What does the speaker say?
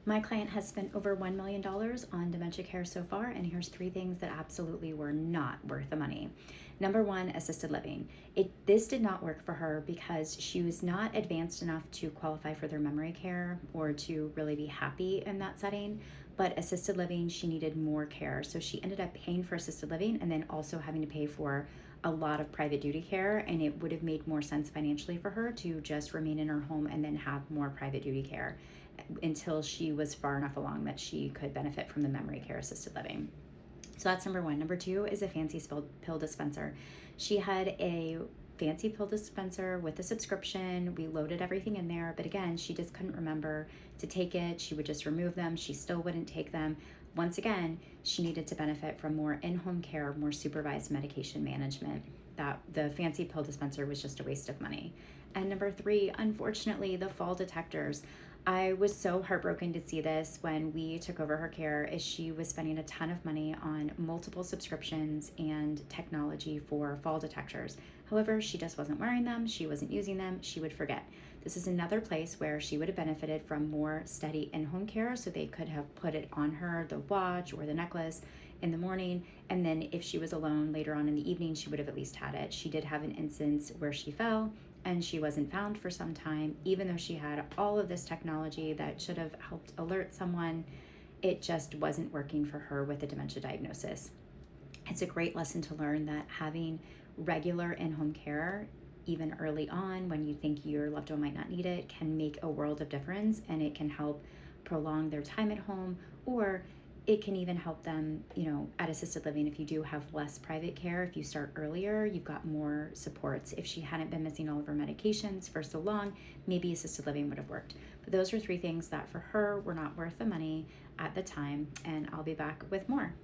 My client has spent over $1 million on dementia care so far, and here's three things that absolutely were not worth the money. Number one, assisted living. This did not work for her because she was not advanced enough to qualify for their memory care or to really be happy in that setting. But assisted living, she needed more care. So she ended up paying for assisted living and then also having to pay for a lot of private duty care, and it would have made more sense financially for her to just remain in her home and then have more private duty care until she was far enough along that she could benefit from the memory care assisted living. So that's number one. Number two is a fancy pill dispenser. She had a fancy pill dispenser with a subscription. We loaded everything in there, but again, she just couldn't remember to take it. She would just remove them. She still wouldn't take them. Once again, she needed to benefit from more in-home care, more supervised medication management. That the fancy pill dispenser was just a waste of money. And number three, unfortunately, the fall detectors. I was so heartbroken to see this when we took over her care, as she was spending a ton of money on multiple subscriptions and technology for fall detectors. However, she just wasn't wearing them, she wasn't using them, she would forget. This is another place where she would have benefited from more steady in-home care, so they could have put it on her, the watch or the necklace, in the morning, and then if she was alone later on in the evening, she would have at least had it. She did have an instance where she fell and she wasn't found for some time. Even though she had all of this technology that should have helped alert someone, it just wasn't working for her with a dementia diagnosis. It's a great lesson to learn that having regular in-home care, even early on when you think your loved one might not need it, can make a world of difference, and it can help prolong their time at home, or it can even help them, at assisted living. If you do have less private care, if you start earlier, you've got more supports. If she hadn't been missing all of her medications for so long, maybe assisted living would have worked. But those are three things that for her were not worth the money at the time, and I'll be back with more.